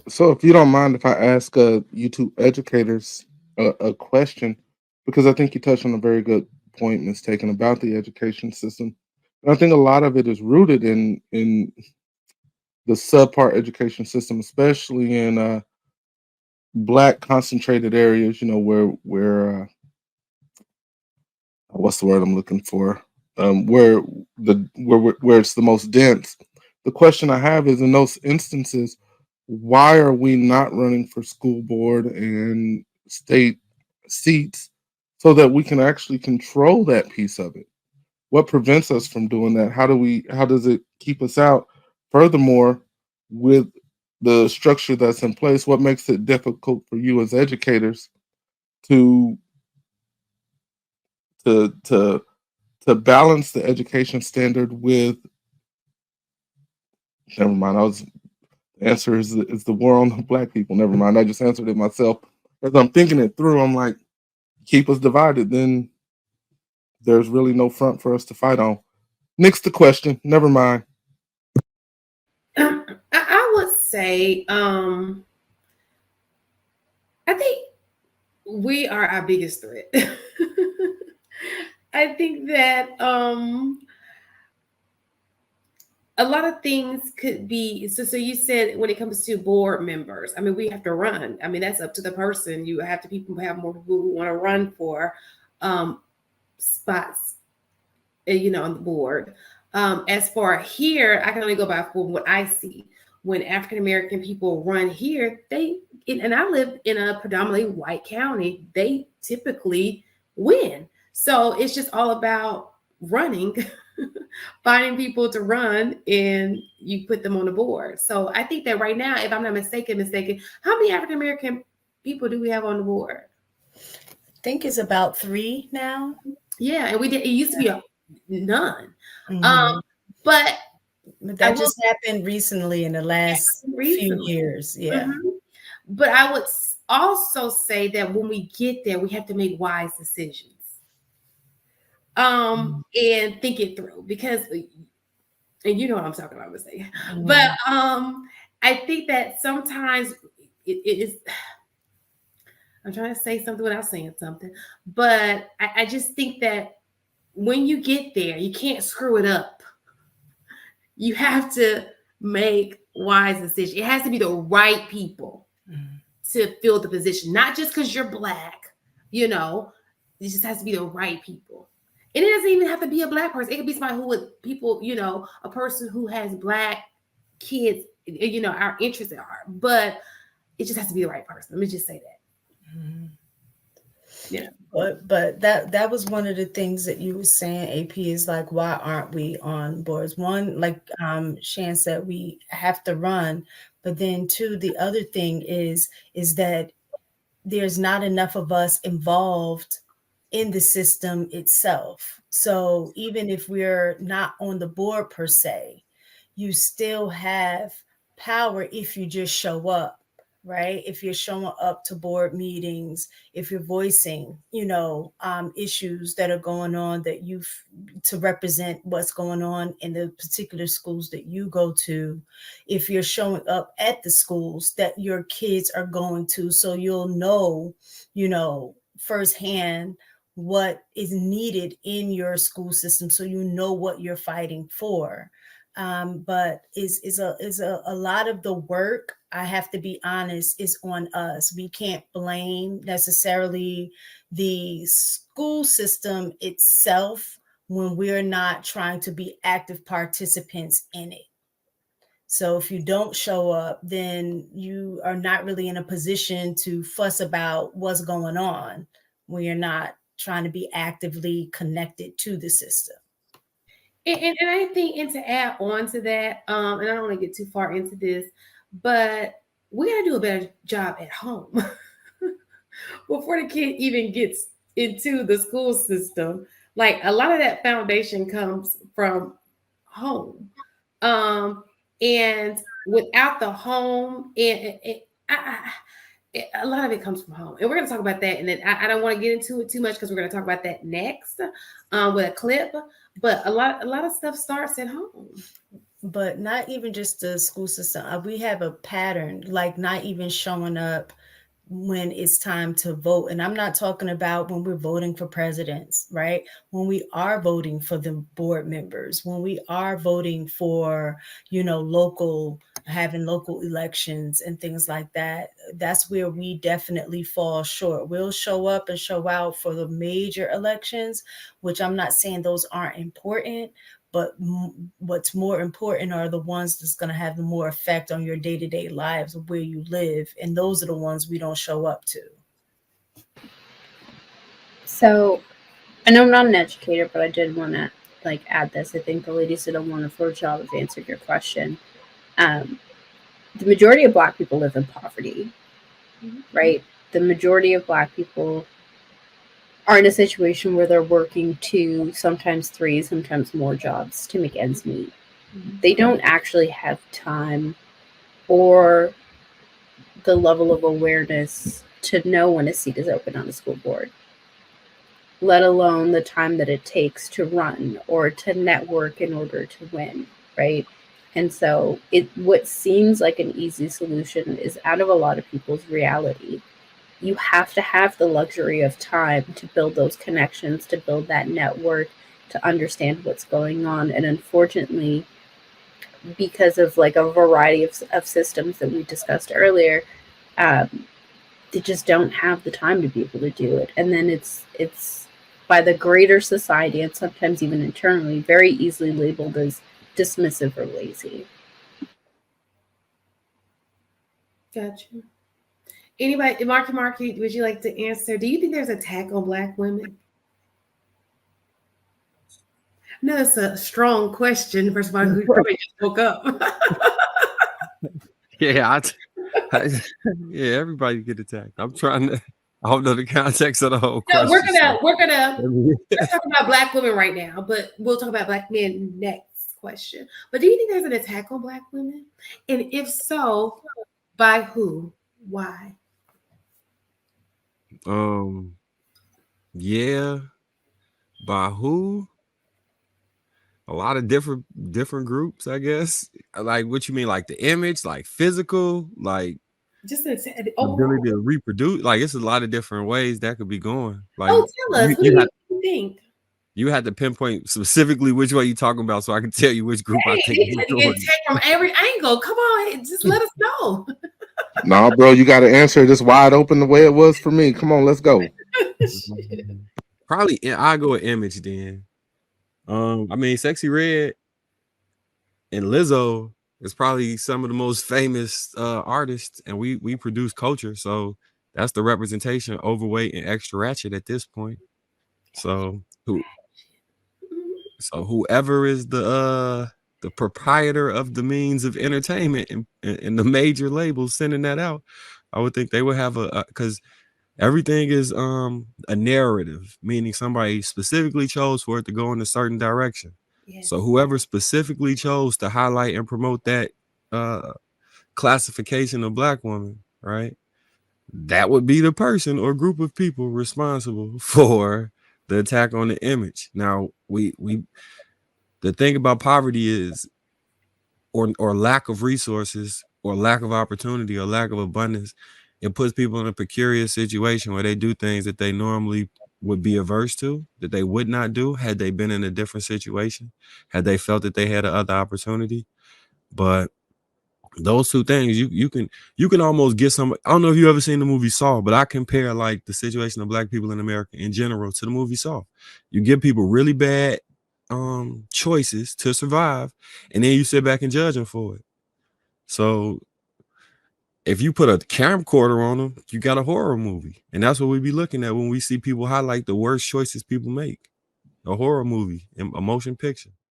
So if you don't mind if I ask you two educators a question, because I think you touched on a very good point, Miss Taken, about the education system. And I think a lot of it is rooted in the subpar education system, especially in black concentrated areas. You know where what's the word I'm looking for? Where where it's the most dense. The question I have is, in those instances, why are we not running for school board and state seats so that we can actually control that piece of it? What prevents us from doing that? How does it keep us out? Furthermore, with the structure that's in place, what makes it difficult for you as educators to to to to balance the education standard with, never mind, I was the answer is the war on black people. Never mind. I just answered it myself. As I'm thinking it through, I'm like, keep us divided, then there's really no front for us to fight on. Next the question. Never mind. I would say, I think we are our biggest threat. I think that a lot of things could be so you said when it comes to board members, I mean, we have to run. I mean, that's up to the person. You have to people have more people who want to run for um spots, on the board. As far here, I can only go by for what I see. When African American people run here, and I live in a predominantly white county, they typically win. So it's just all about running, finding people to run, and you put them on the board. So I think that right now, if I'm not mistaken, how many African American people do we have on the board? I think it's about 3 now. Yeah, and we did. It used to be none. Um, Hmm. but But I that will just happened recently in the last say few recently. years. Yeah. Mhm. But I would also say that when we get there, we have to make wise decisions. And think it through, because and you know what I'm talking about, mistake. But Mhm. I think that sometimes it is, I'm trying to say something without saying something, but I just think that when you get there, you can't screw it up. You have to make wise decisions. It has to be the right people Mhm. to fill the position, not just because you're black. You know, it just has to be the right people. And it doesn't even have to be a black person. It could be somebody who would people, a person who has black kids, our interests at heart. But it just has to be the right person. Let me just say that. Mhm. Yeah. But that was one of the things that you were saying, AP, is like, why aren't we on boards? One, like Shan said, we have to run, but then two, the other thing is that there's not enough of us involved in the system itself. So even if we're not on the board per se, you still have power if you just show up, right? If you're showing up to board meetings, if you're voicing, issues that are going on that to represent what's going on in the particular schools that you go to, if you're showing up at the schools that your kids are going to, so you'll know, firsthand what is needed in your school system, so you know what you're fighting for. But a lot of the work, I have to be honest, is on us. We can't blame necessarily the school system itself when we're not trying to be active participants in it. So if you don't show up, then you are not really in a position to fuss about what's going on when you're not trying to be actively connected to the system. And I think, and to add on to that, and I don't want to get too far into this, but we got to do a better job at home before the kid even gets into the school system. Like, a lot of that foundation comes from home. Um, and without the home, a lot of it comes from home. And we're going to talk about that. And then I don't want to get into it too much because we're going to talk about that next with a clip. But a lot of stuff starts at home. But not even just the school system. We have a pattern, like not even showing up when it's time to vote. And I'm not talking about when we're voting for presidents, right? When we are voting for the board members, when we are voting for, having local elections and things like that, that's where we definitely fall short. We'll show up and show out for the major elections, which I'm not saying those aren't important, but what's more important are the ones that's going to have the more effect on your day-to-day lives of where you live, and those are the ones we don't show up to. So I know I'm not an educator, but I did want to add this. I think the ladies did a wonderful job of answering your question. The majority of Black people live in poverty, right? The majority of Black people are in a situation where they're working 2, sometimes 3, sometimes more jobs to make ends meet. They don't actually have time or the level of awareness to know when a seat is open on a school board, let alone the time that it takes to run or to network in order to win, right? And so what seems like an easy solution is out of a lot of people's reality. You have to have the luxury of time to build those connections, to build that network, to understand what's going on. And unfortunately, because of a variety of systems that we discussed earlier, they just don't have the time to be able to do it. And then it's by the greater society, and sometimes even internally, very easily labeled as dismissive or lazy. Gotcha. Anybody, Marky, would you like to answer? Do you think there's attack on Black women? No, it's a strong question for somebody who probably just woke up. Yeah, yeah, everybody get attacked. I'm trying to. I don't know the context of the whole question. We're gonna let's talk about Black women right now, but we'll talk about Black men next question. But do you think there's an attack on Black women? And if so, by who? Why? Yeah, by who? A lot of different groups, I guess. Like, what you mean, like the image, like physical, like just the ability to reproduce. Like, it's a lot of different ways that could be going. Like, tell us. What do you think? You had to pinpoint specifically which way you're talking about, so I can tell you which group I think. You get attacked from every angle. Come on, just let us know. No, bro, you got to answer this wide open the way it was for me. Come on, let's go. Probably I'll go with image then. I mean, Sexy Red and Lizzo is probably some of the most famous artists, and we produce culture, so that's the representation, overweight and extra ratchet at this point. So whoever is the proprietor of the means of entertainment and the major labels sending that out, I would think they would have because everything is a narrative, meaning somebody specifically chose for it to go in a certain direction. Yes. So whoever specifically chose to highlight and promote that classification of Black woman, right? That would be the person or group of people responsible for the attack on the image. Now, the thing about poverty is, or lack of resources, or lack of opportunity, or lack of abundance, it puts people in a precarious situation where they do things that they normally would be averse to, that they would not do had they been in a different situation, had they felt that they had another opportunity. But those two things, you can almost get some. I don't know if you ever seen the movie Saw, but I compare like the situation of Black people in America in general to the movie Saw. You give people really bad choices to survive, and then you sit back and judge them for it. So if you put a camcorder on them, you got a horror movie. And that's what we be looking at when we see people highlight the worst choices people make. A horror movie, a motion picture.